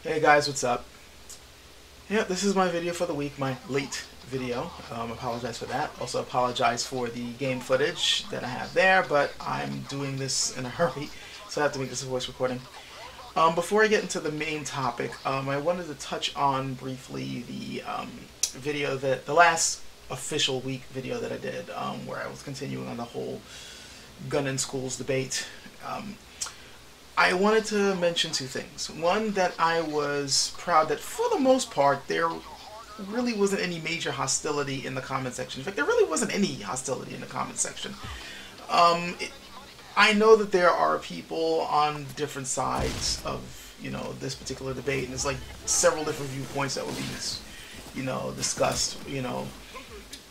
Hey guys, what's up? Yeah, this is my video for the week, my late video. Apologize for that. Also apologize for the game footage that I have there, but I'm doing this in a hurry, so I have to make this a voice recording. Before I get into the main topic, I wanted to touch on briefly the video the last official week video that I did, where I was continuing on the whole gun in schools debate. I wanted to mention two things. One, that I was proud that for the most part there really wasn't any major hostility in the comment section. In fact, there really wasn't any hostility in the comment section. I know that there are people on different sides of, this particular debate, and there's like several different viewpoints that would be, discussed.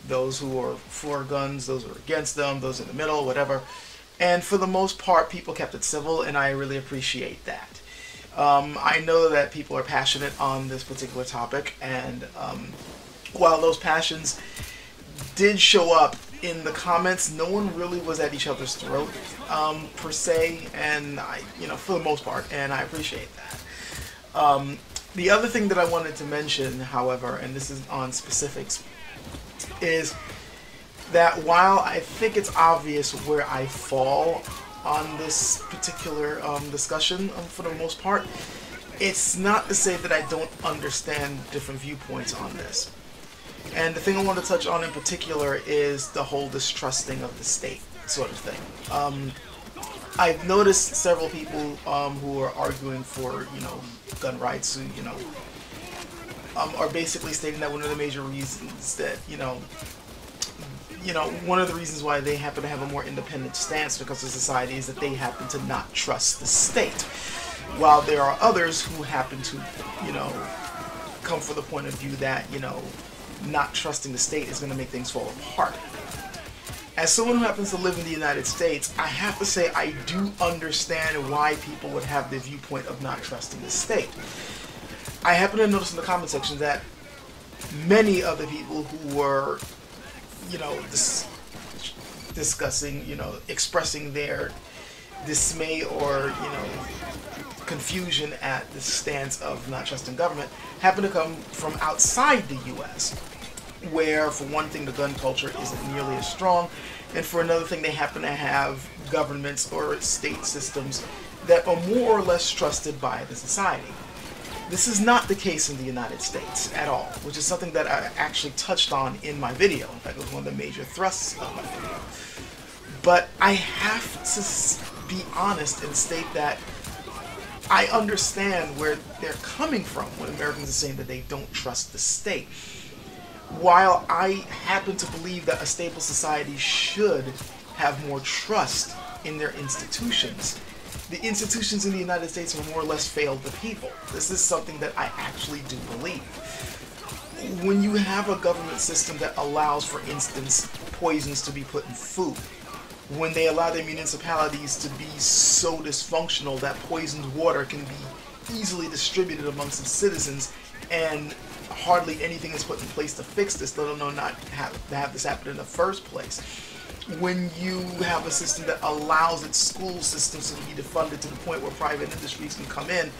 Those who are for guns, those who are against them, those in the middle, whatever. And for the most part, people kept it civil, and I really appreciate that. I know that people are passionate on this particular topic, and while those passions did show up in the comments, no one really was at each other's throat, per se, and for the most part, and I appreciate that. The other thing that I wanted to mention, however, and this is on specifics, is that while I think it's obvious where I fall on this particular discussion for the most part, it's not to say that I don't understand different viewpoints on this. And the thing I want to touch on in particular is the whole distrusting of the state sort of thing. I've noticed several people who are arguing for, gun rights, who, are basically stating that one of the major reasons that, one of the reasons why they happen to have a more independent stance because of society is that they happen to not trust the state. While there are others who happen to, come from the point of view that, not trusting the state is going to make things fall apart. As someone who happens to live in the United States, I have to say I do understand why people would have the viewpoint of not trusting the state. I happen to notice in the comment section that many of the people who were discussing, expressing their dismay or, confusion at the stance of not trusting government happen to come from outside the U.S., where, for one thing, the gun culture isn't nearly as strong, and for another thing, they happen to have governments or state systems that are more or less trusted by the society. This is not the case in the United States at all, which is something that I actually touched on in my video. In fact, it was one of the major thrusts of my video. But I have to be honest and state that I understand where they're coming from when Americans are saying that they don't trust the state. While I happen to believe that a stable society should have more trust in their institutions, the institutions in the United States have more or less failed the people. This is something that I actually do believe. When you have a government system that allows, for instance, poisons to be put in food, when they allow their municipalities to be so dysfunctional that poisoned water can be easily distributed amongst its citizens, and hardly anything is put in place to fix this, let alone not have this happen in the first place. When you have a system that allows its school systems to be defunded to the point where private industries can come in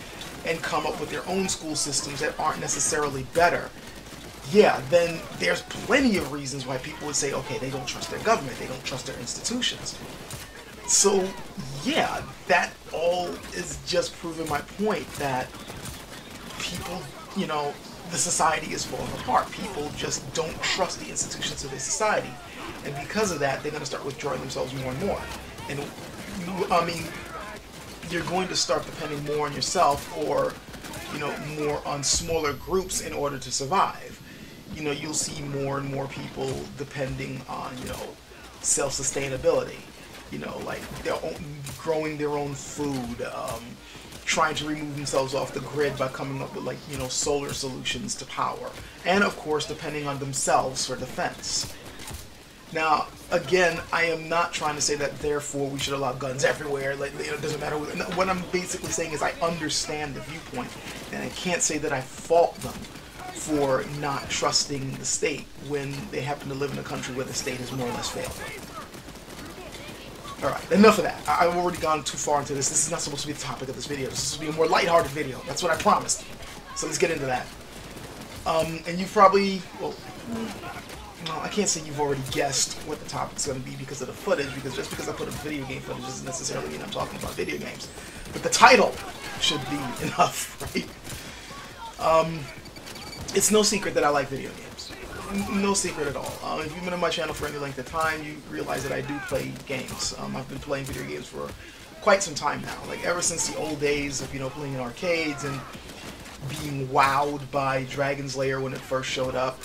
and come up with their own school systems that aren't necessarily better, yeah, then there's plenty of reasons why people would say, okay, they don't trust their government, they don't trust their institutions. So, yeah, that all is just proving my point that people, the society is falling apart. People just don't trust the institutions of their society. And because of that, they're going to start withdrawing themselves more and more. And, you're going to start depending more on yourself or, more on smaller groups in order to survive. You'll see more and more people depending on, self-sustainability. Like growing their own food, trying to remove themselves off the grid by coming up with, solar solutions to power. And, of course, depending on themselves for defense. Now, again, I am not trying to say that therefore we should allow guns everywhere. It doesn't matter. What I'm basically saying is I understand the viewpoint, and I can't say that I fault them for not trusting the state when they happen to live in a country where the state has more or less failed them. Alright, enough of that. I've already gone too far into this. This is not supposed to be the topic of this video. This is supposed to be a more lighthearted video. That's what I promised. So let's get into that. And you probably, well, no, I can't say you've already guessed what the topic's going to be because of the footage, because just because I put up video game footage doesn't necessarily mean I'm talking about video games. But the title should be enough, right? It's no secret that I like video games. No secret at all. If you've been on my channel for any length of time, you realize that I do play games. I've been playing video games for quite some time now. Like ever since the old days of, you know, playing in arcades and being wowed by Dragon's Lair when it first showed up.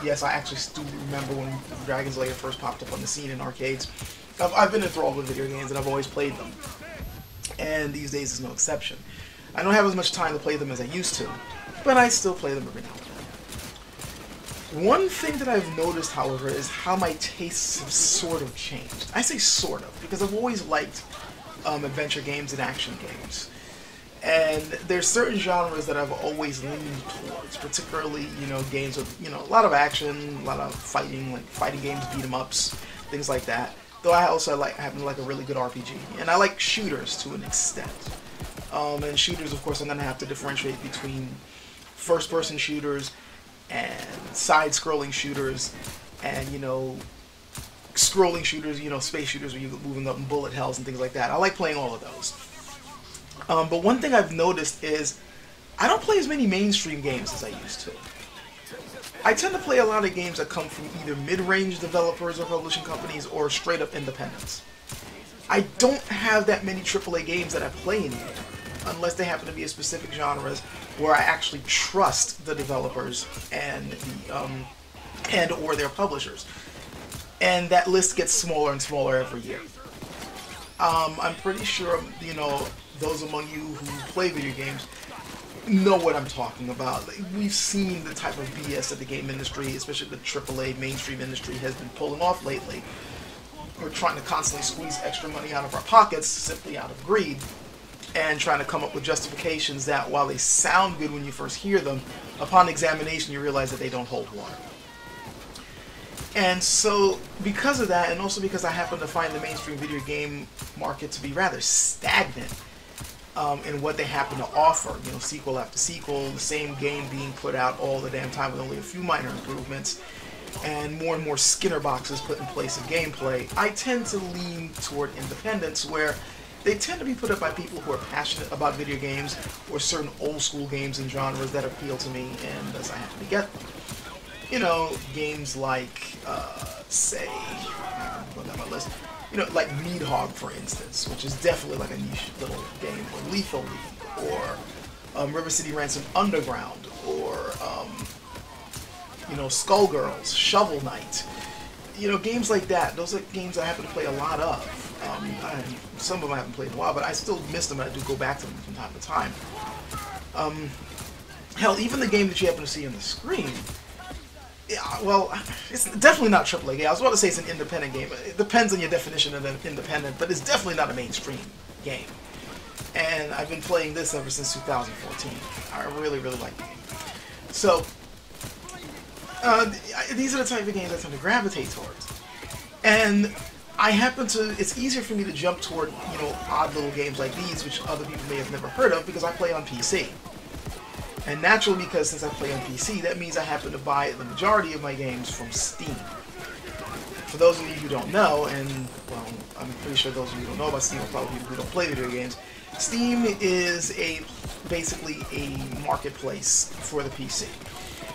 Yes, I actually still remember when Dragon's Lair first popped up on the scene in arcades. I've been enthralled with video games and I've always played them. And these days is no exception. I don't have as much time to play them as I used to, but I still play them every now and then. One thing that I've noticed, however, is how my tastes have sort of changed. I say sort of, because I've always liked adventure games and action games. And there's certain genres that I've always leaned towards, particularly, you know, games with, you know, a lot of action, a lot of fighting, like fighting games, beat 'em ups, things like that. Though I also happen to like a really good RPG. And I like shooters to an extent. And shooters, of course, I'm going to have to differentiate between first-person shooters and side-scrolling shooters and, you know, scrolling shooters, you know, space shooters where you're moving up in bullet hells and things like that. I like playing all of those. But one thing I've noticed is I don't play as many mainstream games as I used to. I tend to play a lot of games that come from either mid-range developers or publishing companies or straight-up independents. I don't have that many AAA games that I play anymore, unless they happen to be a specific genres where I actually trust the developers and the or their publishers. And that list gets smaller and smaller every year. I'm pretty sure, you know, those among you who play video games know what I'm talking about. Like, we've seen the type of BS that the game industry, especially the AAA mainstream industry, has been pulling off lately. We're trying to constantly squeeze extra money out of our pockets simply out of greed, and trying to come up with justifications that, while they sound good when you first hear them, upon examination you realize that they don't hold water. And so, because of that, and also because I happen to find the mainstream video game market to be rather stagnant in what they happen to offer, you know, sequel after sequel, the same game being put out all the damn time with only a few minor improvements, and more Skinner boxes put in place of gameplay, I tend to lean toward independence, where they tend to be put up by people who are passionate about video games or certain old school games and genres that appeal to me, and thus I happen to get them. You know, games like, say, look at my list, you know, like Needhog, for instance, which is definitely like a niche little game, or Lethal League, or River City Ransom Underground, or, you know, Skullgirls, Shovel Knight. You know, games like that, those are games I happen to play a lot of. Some of them I haven't played in a while, but I still miss them and I do go back to them from time to time. Hell, even the game that you happen to see on the screen, yeah, well, it's definitely not a AAA game. I was about to say it's an independent game. It depends on your definition of independent, but it's definitely not a mainstream game. And I've been playing this ever since 2014. I really, really like the game. So, these are the type of games I tend to gravitate towards. And I happen to, it's easier for me to jump toward, you know, odd little games like these, which other people may have never heard of, because I play on PC. And naturally, because since I play on PC, that means I happen to buy the majority of my games from Steam. For those of you who don't know, and, well, I'm pretty sure those of you who don't know about Steam are probably people who don't play video games, Steam is basically a marketplace for the PC.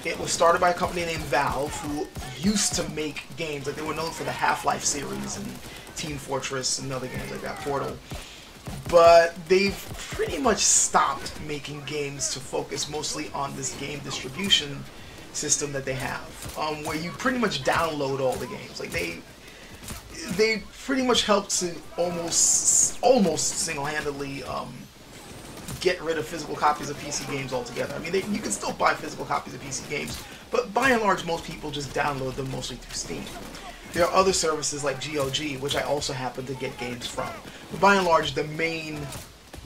It was started by a company named Valve, who used to make games. Like, they were known for the Half-Life series and Team Fortress and other games like that, Portal. But they've pretty much stopped making games to focus mostly on this game distribution system that they have, where you pretty much download all the games. Like, they pretty much helped to almost single-handedly get rid of physical copies of PC games altogether. I mean, you can still buy physical copies of PC games, but by and large, most people just download them mostly through Steam. There are other services like GOG, which I also happen to get games from. But by and large, the main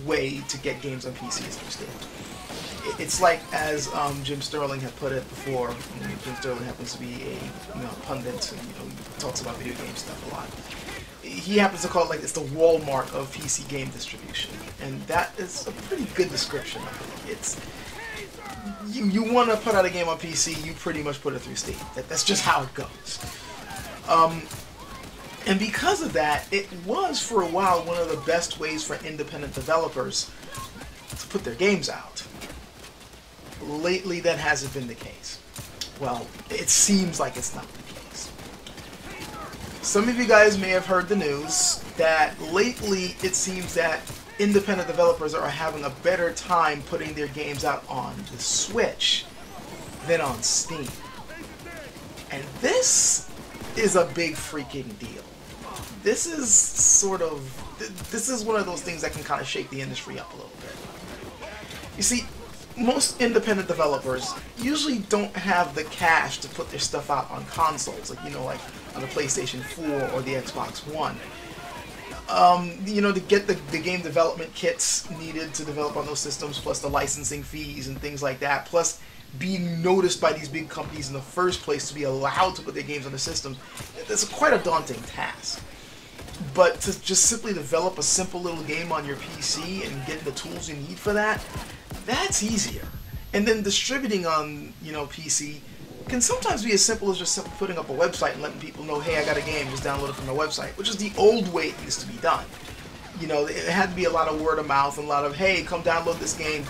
way to get games on PC is through Steam. It's like, as Jim Sterling had put it before. Jim Sterling happens to be a pundit, and he talks about video game stuff a lot. He happens to call it, like, it's the Walmart of PC game distribution, and that is a pretty good description of it. you want to put out a game on PC, you pretty much put it through Steam. That's just how it goes. And because of that, it was for a while one of the best ways for independent developers to put their games out. Lately, that hasn't been the case. Well, it seems like it's not the case. Some of you guys may have heard the news that lately it seems that independent developers are having a better time putting their games out on the Switch than on Steam. And this is a big freaking deal. This is this is one of those things that can kind of shake the industry up a little bit. You see, most independent developers usually don't have the cash to put their stuff out on consoles, like, you know, like on the PlayStation 4 or the Xbox One. You know, to get the game development kits needed to develop on those systems, plus the licensing fees and things like that, plus being noticed by these big companies in the first place to be allowed to put their games on the system, it's quite a daunting task. But to just simply develop a simple little game on your PC and get the tools you need for that, that's easier. And then distributing on, you know, PC can sometimes be as simple as just putting up a website and letting people know, hey, I got a game, just download it from my website, which is the old way it used to be done. You know, it had to be a lot of word of mouth and a lot of, hey, come download this game,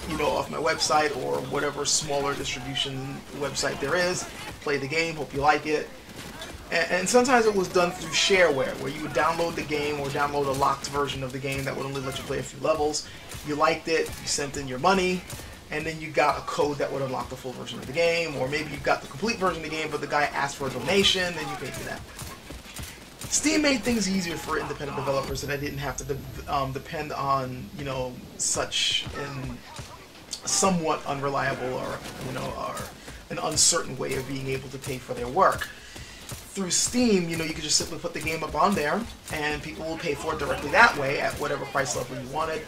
you know, off my website or whatever smaller distribution website there is, play the game, hope you like it. And sometimes it was done through shareware, where you would download the game or download a locked version of the game that would only let you play a few levels. You liked it, you sent in your money, and then you got a code that would unlock the full version of the game, or maybe you got the complete version of the game, but the guy asked for a donation, and you paid for that. Steam made things easier for independent developers, so they didn't have to depend on, you know, such an somewhat unreliable or, you know, or an uncertain way of being able to pay for their work. Through Steam, you know, you could just simply put the game up on there, and people will pay for it directly that way at whatever price level you wanted.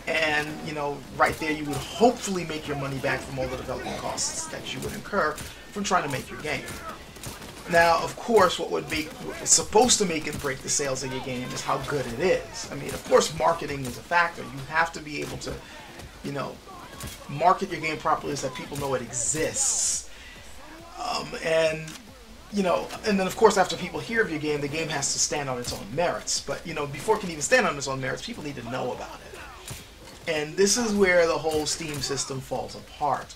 And, you know, right there you would hopefully make your money back from all the development costs that you would incur from trying to make your game. Now, of course, what is supposed to make and break the sales of your game is how good it is. I mean, of course, marketing is a factor. You have to be able to, you know, market your game properly so that people know it exists. And, you know, and then of course after people hear of your game, the game has to stand on its own merits. But, you know, before it can even stand on its own merits, people need to know about it. And this is where the whole Steam system falls apart.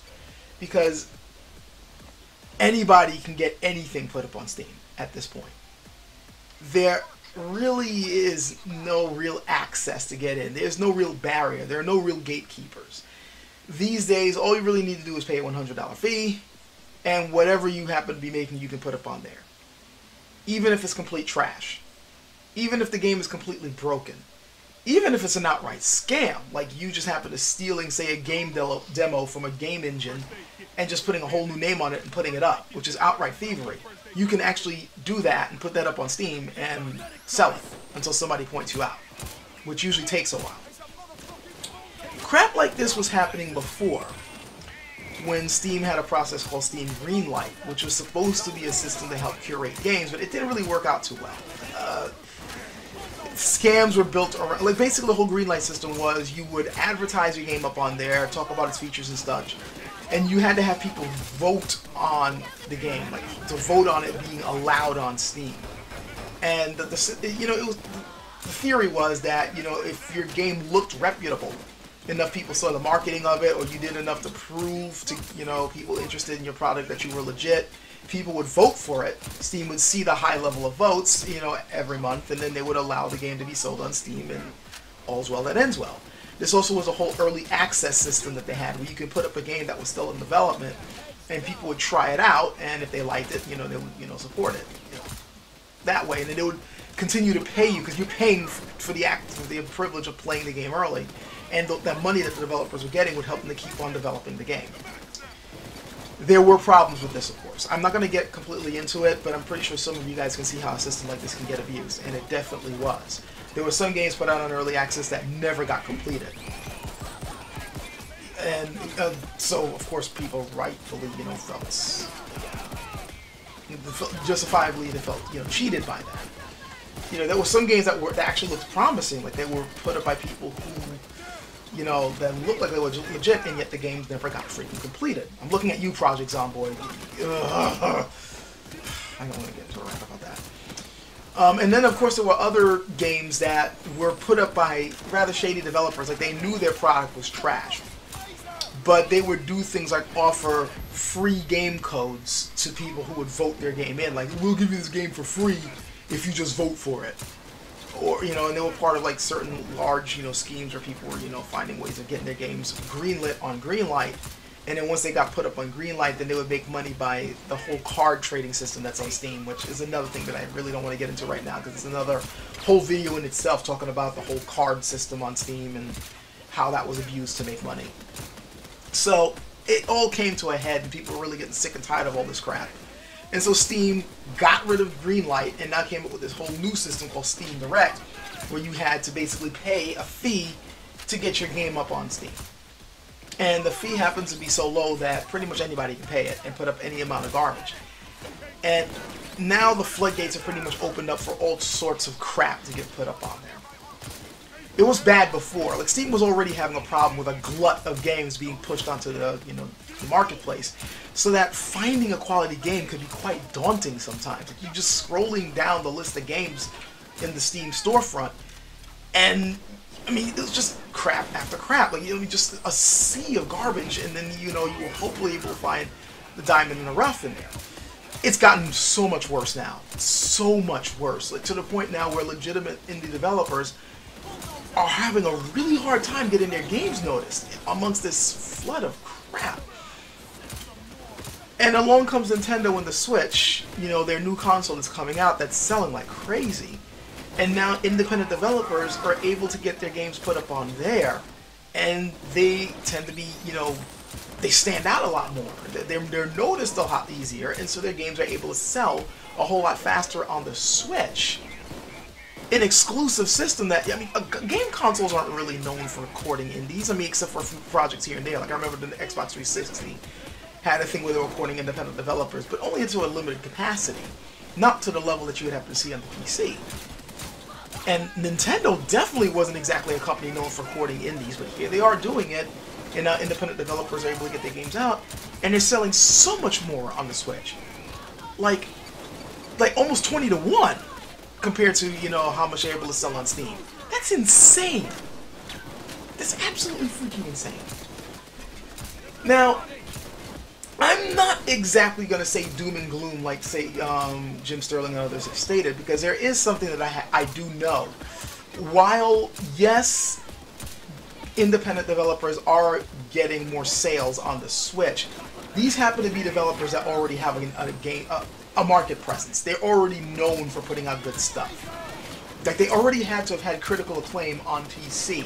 Because anybody can get anything put up on Steam at this point. There really is no real access to get in. There's no real barrier. There are no real gatekeepers. These days, all you really need to do is pay a $100 fee, and whatever you happen to be making, you can put up on there. Even if it's complete trash. Even if the game is completely broken. Even if it's an outright scam, like you just happen to stealing, say, a game demo from a game engine and just putting a whole new name on it and putting it up, which is outright thievery. You can actually do that and put that up on Steam and sell it until somebody points you out, which usually takes a while. Crap like this was happening before, when Steam had a process called Steam Greenlight, which was supposed to be a system to help curate games, but it didn't really work out too well. Scams were built around, like basically the whole Greenlight system was you would advertise your game up on there, talk about its features and such, and you had to have people vote on the game, like to vote on it being allowed on Steam. And you know, the theory was that, you know, if your game looked reputable, enough people saw the marketing of it, or you did enough to prove to, you know, people interested in your product that you were legit, people would vote for it. Steam would see the high level of votes, you know, every month, and then they would allow the game to be sold on Steam, and all's well that ends well. This also was a whole early access system that they had, where you could put up a game that was still in development, and people would try it out, and if they liked it, you know, they would, you know, support it, you know, that way, and then they would continue to pay you, because you're paying for the privilege of playing the game early, and that money that the developers were getting would help them to keep on developing the game. There were problems with this, of course. I'm not going to get completely into it, but I'm pretty sure some of you guys can see how a system like this can get abused, and it definitely was. There were some games put out on early access that never got completed. And so, of course, people rightfully, you know, justifiably they felt, you know, cheated by that. You know, there were some games that actually looked promising, like they were put up by people who, you know, that looked like they were legit, and yet the games never got freaking completed. I'm looking at you, Project Zomboid. Ugh. I don't want to get into a rant about that. And then, of course, there were other games that were put up by rather shady developers. Like, they knew their product was trash, but they would do things like offer free game codes to people who would vote their game in. Like, we'll give you this game for free if you just vote for it. Or, you know, and they were part of, like, certain large, you know, schemes where people were, you know, finding ways of getting their games greenlit on Greenlight. And then once they got put up on Greenlight, then they would make money by the whole card trading system that's on Steam, which is another thing that I really don't want to get into right now, because it's another whole video in itself talking about the whole card system on Steam and how that was abused to make money. So it all came to a head, and people were really getting sick and tired of all this crap. And so Steam got rid of Greenlight and now came up with this whole new system called Steam Direct, where you had to basically pay a fee to get your game up on Steam. And the fee happens to be so low that pretty much anybody can pay it and put up any amount of garbage. And now the floodgates are pretty much opened up for all sorts of crap to get put up on there. It was bad before. Like, Steam was already having a problem with a glut of games being pushed onto the, you know, the marketplace, so that finding a quality game could be quite daunting sometimes. Like, you're just scrolling down the list of games in the Steam storefront, and I mean, it was just crap after crap. Like, you know, just a sea of garbage, and then, you know, you will hopefully able to find the diamond in the rough in there. It's gotten so much worse now. So much worse. Like, to the point now where legitimate indie developers are having a really hard time getting their games noticed amongst this flood of crap. And along comes Nintendo and the Switch, you know, their new console that's coming out that's selling like crazy. And now independent developers are able to get their games put up on there, and they tend to be, you know, they stand out a lot more. They're noticed a lot easier, and so their games are able to sell a whole lot faster on the Switch. An exclusive system that, I mean, game consoles aren't really known for recording indies. I mean, except for a few projects here and there. Like, I remember the Xbox 360 had a thing where they were recording independent developers, but only into a limited capacity, not to the level that you would have to see on the PC. And Nintendo definitely wasn't exactly a company known for recording indies, but here they are doing it, and independent developers are able to get their games out, and they're selling so much more on the Switch. Like almost 20 to 1. Compared to, you know, how much they're able to sell on Steam. That's insane. That's absolutely freaking insane. Now, I'm not exactly going to say doom and gloom like, say, Jim Sterling and others have stated, because there is something that I do know. While, yes, independent developers are getting more sales on the Switch, these happen to be developers that already have a market presence. They're already known for putting out good stuff. Like, they already had to have had critical acclaim on PC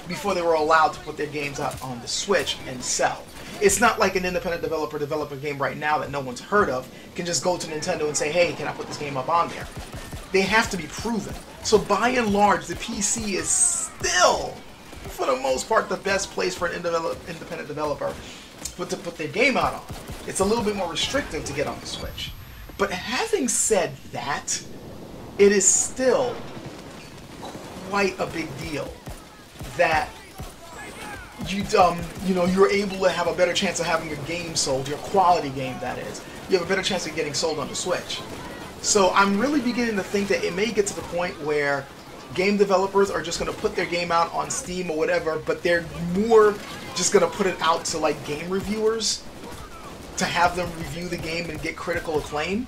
before they were allowed to put their games out on the Switch and sell. It's not like an independent developer develop a game right now that no one's heard of can just go to Nintendo and say, hey, can I put this game up on there? They have to be proven. So by and large, the PC is still, for the most part, the best place for an independent developer to put their game out on. It's a little bit more restrictive to get on the Switch. But having said that, it is still quite a big deal that you're able to have a better chance of having your game sold, your quality game that is. You have a better chance of getting sold on the Switch. So I'm really beginning to think that it may get to the point where game developers are just going to put their game out on Steam or whatever, but they're more just going to put it out to, like, game reviewers to have them review the game and get critical acclaim,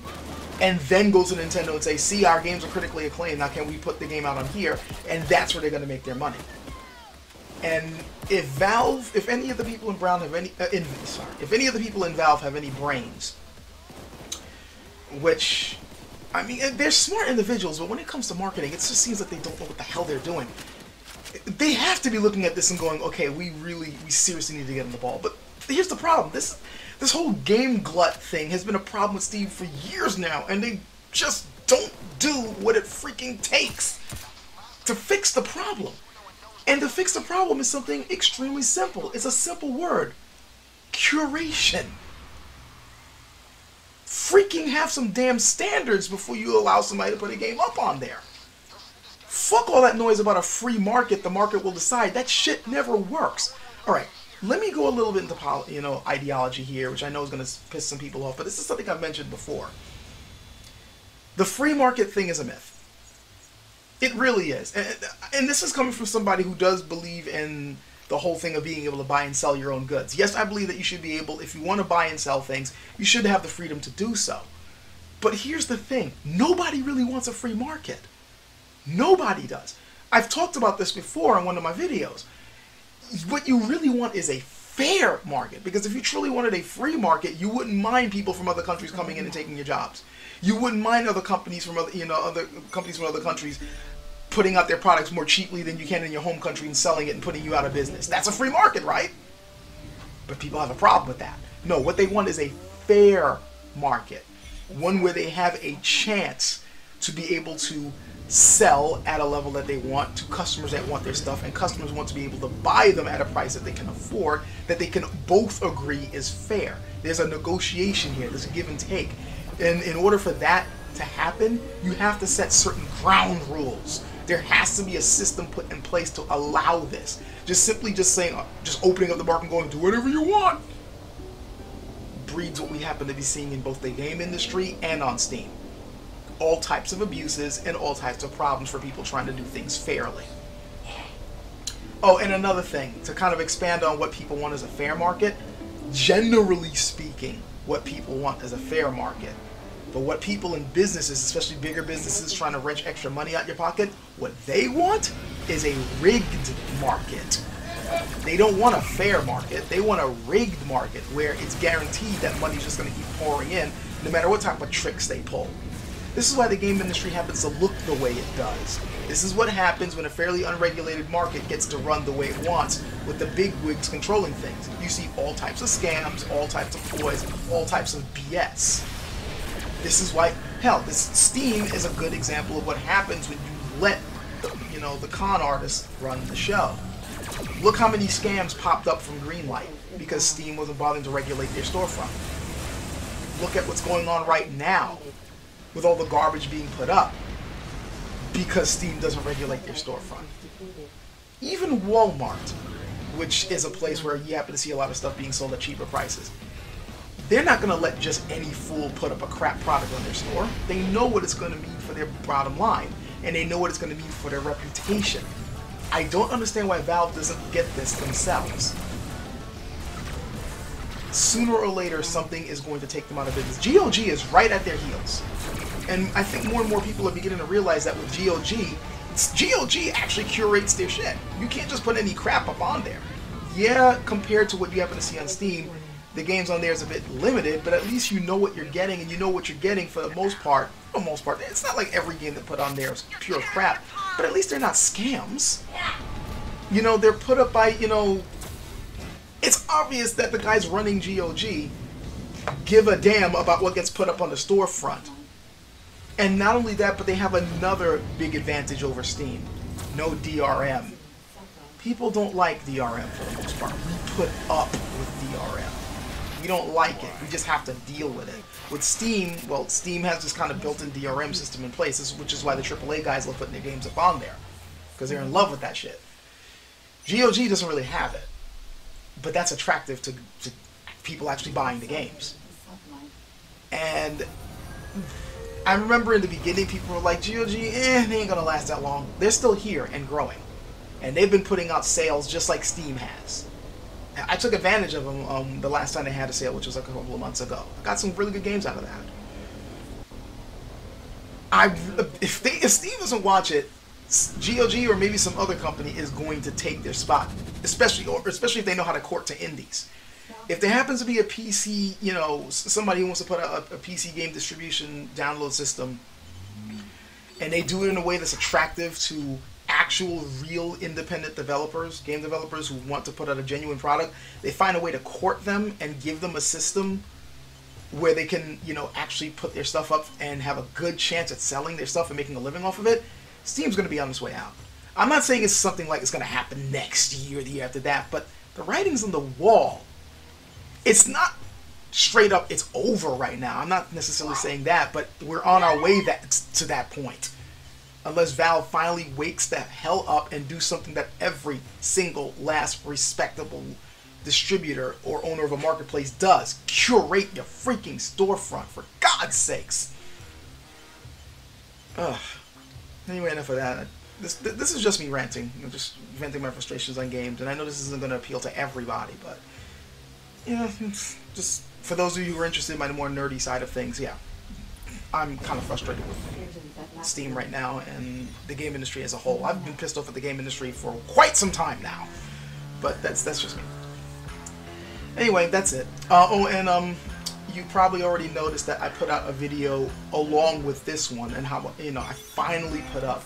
and then go to Nintendo and say, see, our games are critically acclaimed, now can we put the game out on here? And that's where they're going to make their money. And if Valve, if any of the people in Valve have any brains, which, I mean, they're smart individuals, but when it comes to marketing, it just seems like they don't know what the hell they're doing. They have to be looking at this and going, okay, we seriously need to get on the ball. But here's the problem. This whole game glut thing has been a problem with Steam for years now, and they just don't do what it freaking takes to fix the problem. And to fix the problem is something extremely simple. It's a simple word. Curation. Freaking have some damn standards before you allow somebody to put a game up on there. Fuck all that noise about a free market. The market will decide. That shit never works. All right, let me go a little bit into ideology here, which I know is going to piss some people off, but this is something I've mentioned before. The free market thing is a myth. It really is. And this is coming from somebody who does believe in the whole thing of being able to buy and sell your own goods. Yes, I believe that you should be able, if you want to buy and sell things, you should have the freedom to do so. But here's the thing. Nobody really wants a free market. Nobody does. I've talked about this before in one of my videos. What you really want is a fair market, because if you truly wanted a free market, you wouldn't mind people from other countries coming in and taking your jobs. You wouldn't mind other companies from other companies from other countries putting out their products more cheaply than you can in your home country and selling it and putting you out of business. That's a free market, right? But people have a problem with that. No, what they want is a fair market, one where they have a chance to be able to sell at a level that they want to customers that want their stuff, and customers want to be able to buy them at a price that they can afford, that they can both agree is fair. There's a negotiation here. There's a give and take. And in order for that to happen, you have to set certain ground rules. There has to be a system put in place to allow this. Just simply saying, just opening up the market and going, do whatever you want, breeds what we happen to be seeing in both the game industry and on Steam. All types of abuses and all types of problems for people trying to do things fairly. Oh, and another thing, to kind of expand on what people want as a fair market, generally speaking, what people want is a fair market. But what people in businesses, especially bigger businesses trying to wrench extra money out your pocket, what they want is a rigged market. They don't want a fair market. They want a rigged market where it's guaranteed that money's just going to keep pouring in no matter what type of tricks they pull. This is why the game industry happens to look the way it does. This is what happens when a fairly unregulated market gets to run the way it wants, with the big wigs controlling things. You see all types of scams, all types of ploys, all types of BS. This is why, hell, Steam is a good example of what happens when you let the con artists run the show. Look how many scams popped up from Greenlight because Steam wasn't bothering to regulate their storefront. Look at what's going on right now with all the garbage being put up because Steam doesn't regulate their storefront. Even Walmart, which is a place where you happen to see a lot of stuff being sold at cheaper prices, they're not going to let just any fool put up a crap product on their store. They know what it's going to mean for their bottom line, and they know what it's going to mean for their reputation. I don't understand why Valve doesn't get this themselves. Sooner or later, something is going to take them out of business. GOG is right at their heels. And I think more and more people are beginning to realize that with GOG actually curates their shit. You can't just put any crap up on there. Yeah, compared to what you happen to see on Steam, the games on there is a bit limited, but at least you know what you're getting, and you know what you're getting for the most part. For the most part, it's not like every game they put on there is pure crap, but at least they're not scams. They're put up by, it's obvious that the guys running GOG give a damn about what gets put up on the storefront. And not only that, but they have another big advantage over Steam. No DRM. People don't like DRM for the most part. We put up with DRM. We don't like it. We just have to deal with it. With Steam, well, Steam has this kind of built-in DRM system in place, which is why the AAA guys love putting their games up on there, because they're in love with that shit. GOG doesn't really have it, but that's attractive to people actually buying the games. And I remember in the beginning, people were like, GOG, they ain't gonna last that long. They're still here and growing, and they've been putting out sales just like Steam has. I took advantage of them the last time they had a sale, which was like a couple of months ago. I got some really good games out of that. If Steam doesn't watch it, GOG or maybe some other company is going to take their spot, especially if they know how to court to indies. If there happens to be a PC, somebody who wants to put out a PC game distribution download system, and they do it in a way that's attractive to actual real independent developers, game developers who want to put out a genuine product, they find a way to court them and give them a system where they can, actually put their stuff up and have a good chance at selling their stuff and making a living off of it, Steam's going to be on its way out. I'm not saying it's something like it's going to happen next year or the year after that, but the writing's on the wall. It's not straight up, it's over right now. I'm not necessarily saying that, but we're on our way to that point. unless Valve finally wakes the hell up and do something that every single last respectable distributor or owner of a marketplace does. Curate your freaking storefront, for God's sakes. Ugh. Anyway, enough of that. This is just me ranting. Just venting my frustrations on games. And I know this isn't going to appeal to everybody, but, you know, just for those of you who are interested in my more nerdy side of things, yeah. I'm kind of frustrated with Steam right now and the game industry as a whole. I've been pissed off at the game industry for quite some time now. But that's just me. Anyway, that's it. You probably already noticed that I put out a video along with this one, and how, you know, I finally put up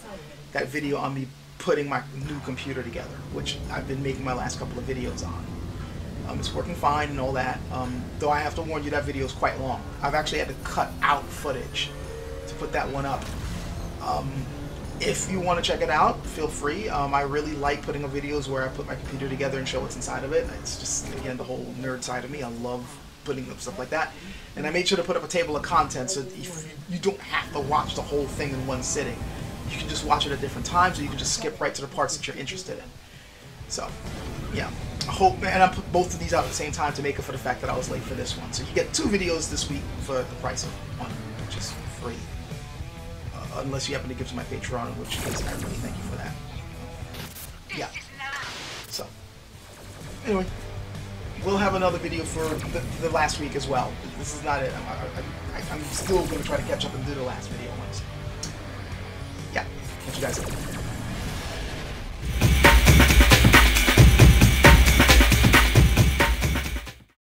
that video on me putting my new computer together, which I've been making my last couple of videos on. It's working fine and all that, though I have to warn you that video is quite long. I've actually had to cut out footage to put that one up. If you want to check it out, feel free. I really like putting up videos where I put my computer together and show what's inside of it. It's just, again, the whole nerd side of me. I love putting up stuff like that. And I made sure to put up a table of contents so if you don't have to watch the whole thing in one sitting. You can just watch it at different times, or you can just skip right to the parts that you're interested in. So, yeah. I hope, and I put both of these out at the same time to make up for the fact that I was late for this one. So you get 2 videos this week for the price of 1, which is free. Unless you happen to give to my Patreon, in which case I really thank you for that. Yeah. So, anyway, we'll have another video for the last week as well. This is not it. I'm still going to try to catch up and do the last video once. Yeah, catch you guys later.